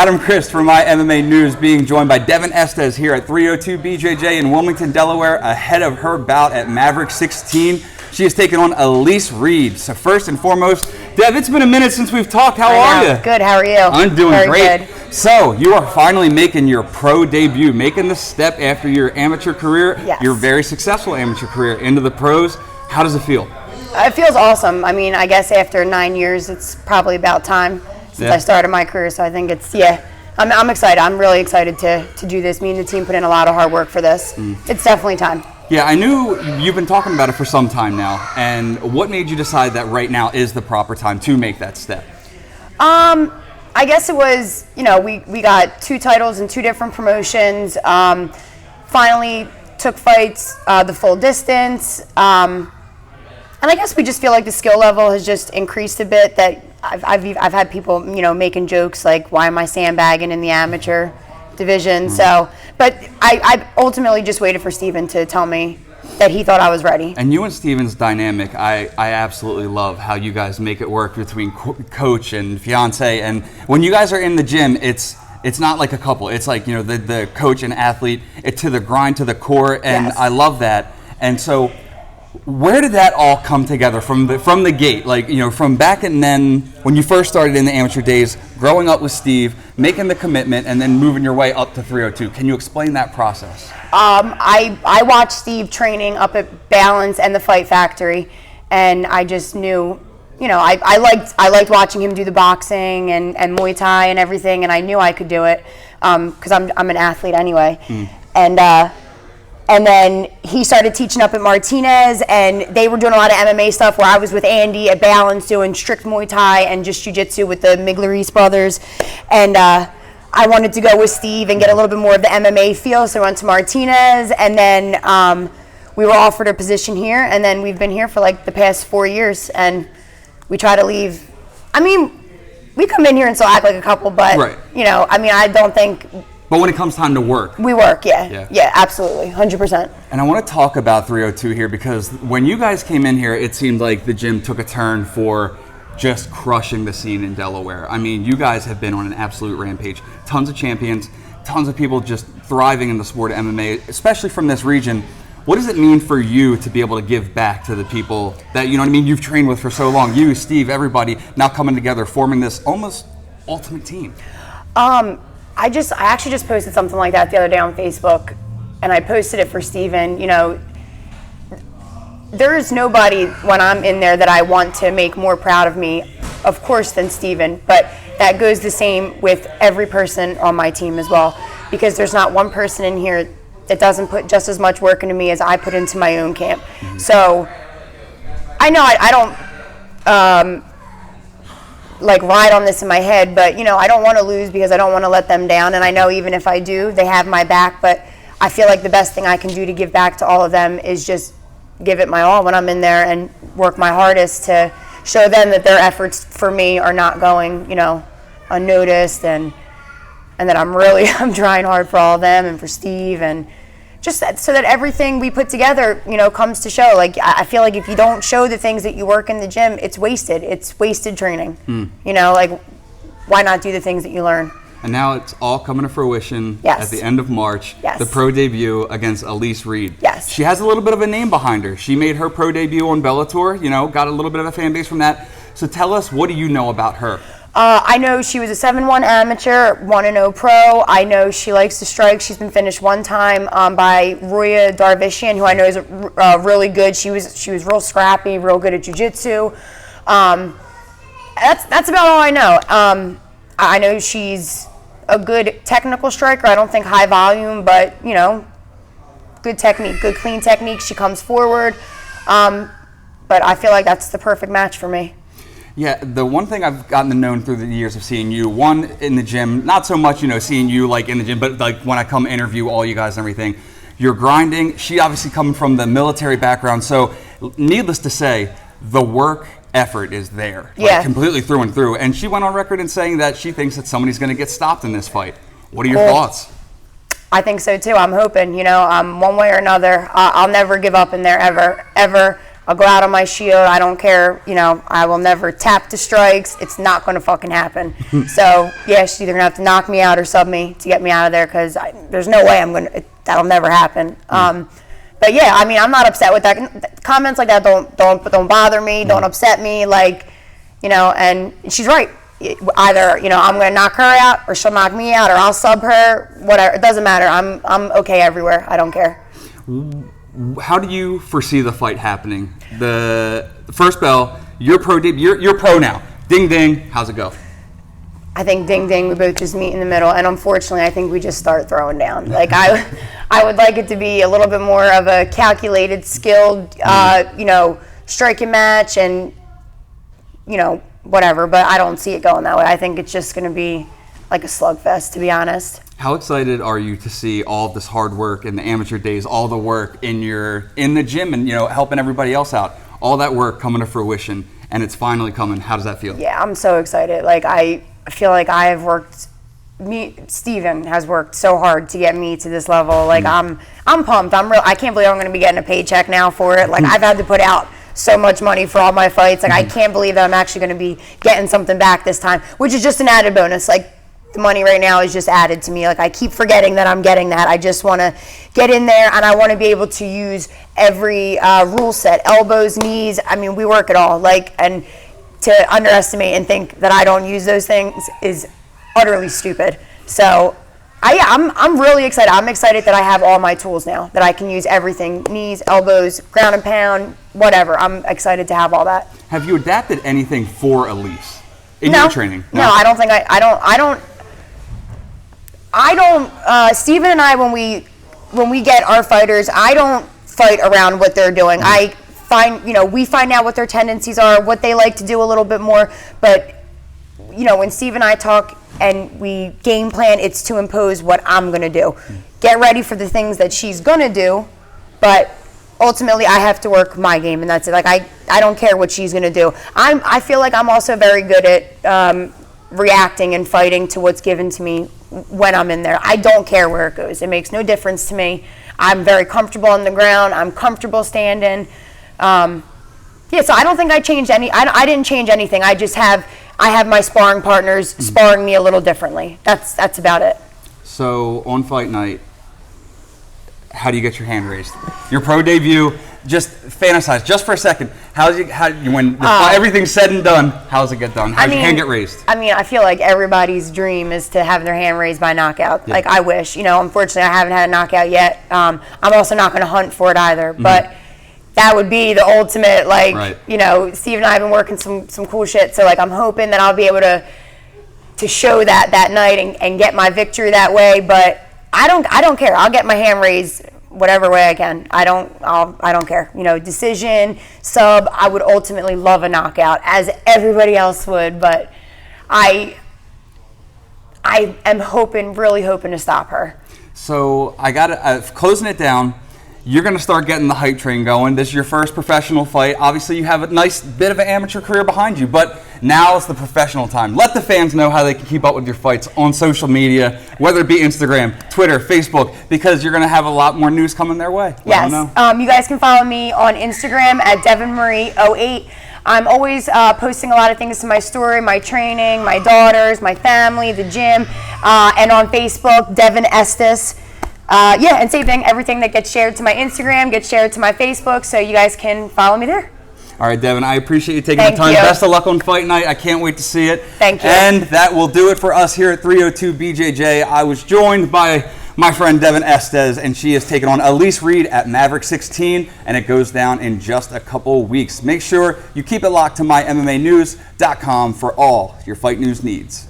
Adam Christ from My MMA News, being joined by Devon Estes here at 302 BJJ in Wilmington, Delaware, ahead of her bout at Maverick 16. She has taken on Elise Reed. So first and foremost, Dev, it's been a minute since we've talked. How are you? Good. How are you? I'm doing Very great. Good. So you are finally making your pro debut, making the step after your amateur career, your very successful amateur career, into the pros. How does it feel? It feels awesome. I mean, I guess after 9 years, it's probably about time since I started my career. So I think it's, I'm excited. I'm really excited to do this. Me and the team put in a lot of hard work for this. It's definitely time. Yeah, I knew you've been talking about it for some time now. And what made you decide that right now is the proper time to make that step? I guess it was, we got 2 titles in 2 different promotions. Finally took fights the full distance. And I guess we just feel like the skill level has just increased a bit. That I've had people, making jokes like, why am I sandbagging in the amateur division? So, but I ultimately just waited for Steven to tell me that he thought I was ready. And you and Steven's dynamic, I absolutely love how you guys make it work between coach and fiancé. And when you guys are in the gym, it's not like a couple. It's like, the coach and athlete, to the grind, to the core, and I love that. And so where did that all come together from the gate? Like, from back and then when you first started in the amateur days, growing up with Steve, making the commitment, and then moving your way up to 302. Can you explain that process? I watched Steve training up at Balance and the Fight Factory, and I just knew, I liked watching him do the boxing and Muay Thai and everything, and I knew I could do it because I'm an athlete anyway. And then he started teaching up at Martinez, and they were doing a lot of MMA stuff where I was with Andy at Balance doing strict Muay Thai and just jiu-jitsu with the Miglerese brothers. And I wanted to go with Steve and get a little bit more of the MMA feel, so I went to Martinez. And then we were offered a position here, and then we've been here for like the past 4 years, and we try to leave. I mean, we come in here and still act like a couple, but, I don't think... But when it comes time to work. We work, yeah, absolutely, 100%. And I want to talk about 302 here because when you guys came in here, it seemed like the gym took a turn for just crushing the scene in Delaware. I mean, you guys have been on an absolute rampage. Tons of champions, tons of people just thriving in the sport of MMA, especially from this region. What does it mean for you to be able to give back to the people that, you've trained with for so long? You, Steve, everybody, now coming together, forming this almost ultimate team. I actually just posted something like that the other day on Facebook, and I posted it for Steven. There is nobody when I'm in there that I want to make more proud of me, of course, than Steven, but that goes the same with every person on my team as well, because there's not one person in here that doesn't put just as much work into me as I put into my own camp. So I know I don't ride on this in my head, but I don't want to lose because I don't want to let them down, and I know even if I do, they have my back. But I feel like the best thing I can do to give back to all of them is just give it my all when I'm in there and work my hardest to show them that their efforts for me are not going unnoticed, and that I'm trying hard for all of them and for Steve, and just so that everything we put together, comes to show. Like, I feel like if you don't show the things that you work in the gym, it's wasted. It's wasted training. Why not do the things that you learn? And now it's all coming to fruition at the end of March. The pro debut against Elise Reed. She has a little bit of a name behind her. She made her pro debut on Bellator, got a little bit of a fan base from that. So tell us, what do you know about her? I know she was a 7-1 amateur, 1-0 pro. I know she likes to strike. She's been finished one time by Roya Darvishian, who I know is really good. She was real scrappy, real good at jiu-jitsu. That's about all I know. I know she's a good technical striker. I don't think high volume, but good technique, good clean technique. She comes forward, but I feel like that's the perfect match for me. Yeah, the one thing I've gotten to know through the years of seeing you, one, in the gym, not so much, seeing you like in the gym, but like when I come interview all you guys and everything, you're grinding. She obviously coming from the military background, so needless to say, the work effort is there, completely through and through. And she went on record in saying that she thinks that somebody's going to get stopped in this fight. What are your thoughts? I think so too. I'm hoping, one way or another. I'll never give up in there, ever. I'll go out on my shield. I don't care. I will never tap the strikes. It's not going to fucking happen. So, yeah, she's either going to have to knock me out or sub me to get me out of there because there's no way that'll never happen. But, yeah, I mean, I'm not upset with that. Comments like that don't bother me, don't upset me. And she's right. Either, I'm going to knock her out or she'll knock me out or I'll sub her, whatever. It doesn't matter. I'm okay everywhere. I don't care. How do you foresee the fight happening? The first bell, you're pro now. Ding, ding. How's it go? I think ding, ding. We both just meet in the middle. And unfortunately, I think we just start throwing down. I would like it to be a little bit more of a calculated, skilled, striking match and, whatever, but I don't see it going that way. I think it's just going to be like a slugfest, to be honest. How excited are you to see all of this hard work in the amateur days, all the work in the gym and, helping everybody else out, all that work coming to fruition and it's finally coming? How does that feel? Yeah, I'm so excited. I feel like Steven has worked so hard to get me to this level. I'm pumped. I can't believe I'm going to be getting a paycheck now for it. I've had to put out so much money for all my fights. I can't believe that I'm actually going to be getting something back this time, which is just an added bonus. The money right now is just added to me. I keep forgetting that I'm getting that. I just want to get in there and I want to be able to use every rule set, elbows, knees. I mean, we work it all. And to underestimate and think that I don't use those things is utterly stupid. So I'm really excited. I'm excited that I have all my tools now, that I can use everything, knees, elbows, ground and pound, whatever. I'm excited to have all that. Have you adapted anything for Elise in your training? No, I don't think Steven and I, when we get our fighters, I don't fight around what they're doing. We find out what their tendencies are, what they like to do a little bit more, but when Steve and I talk and we game plan, it's to impose what I'm going to do. Get ready for the things that she's going to do, but ultimately I have to work my game, and that's it. I don't care what she's going to do. I feel like I'm also very good at reacting and fighting to what's given to me when I'm in there. I don't care where it goes. It makes no difference to me. I'm very comfortable on the ground. I'm comfortable standing. So I don't think I changed I didn't change anything. I have my sparring partners sparring me a little differently. That's about it. So on fight night, how do you get your hand raised? Your pro debut, just fantasize just for a second. When everything's said and done, how does it get done? How does your hand get raised? I feel like everybody's dream is to have their hand raised by knockout. Yeah. I wish. Unfortunately, I haven't had a knockout yet. I'm also not going to hunt for it either. But that would be the ultimate, right. Steve and I have been working some cool shit. So I'm hoping that I'll be able to show that night and get my victory that way. But I don't care. I'll get my hand raised whatever way I can. I don't care. Decision, sub. I would ultimately love a knockout, as everybody else would. But I am really hoping to stop her. So closing it down. You're going to start getting the hype train going. This is your first professional fight. Obviously, you have a nice bit of an amateur career behind you, but now it's the professional time. Let the fans know how they can keep up with your fights on social media, whether it be Instagram, Twitter, Facebook, because you're going to have a lot more news coming their way. Yes. You guys can follow me on Instagram at DevonMarie08. I'm always posting a lot of things to my story, my training, my daughters, my family, the gym, and on Facebook, Devon Estes. And same thing, everything that gets shared to my Instagram gets shared to my Facebook, so you guys can follow me there. All right, Devon, I appreciate you taking the time. Best of luck on fight night. I can't wait to see it. Thank you. And that will do it for us here at 302 BJJ. I was joined by my friend Devon Estes, and she is taking on Elise Reed at Maverick 16, and it goes down in just a couple weeks. Make sure you keep it locked to mymmanews.com for all your fight news needs.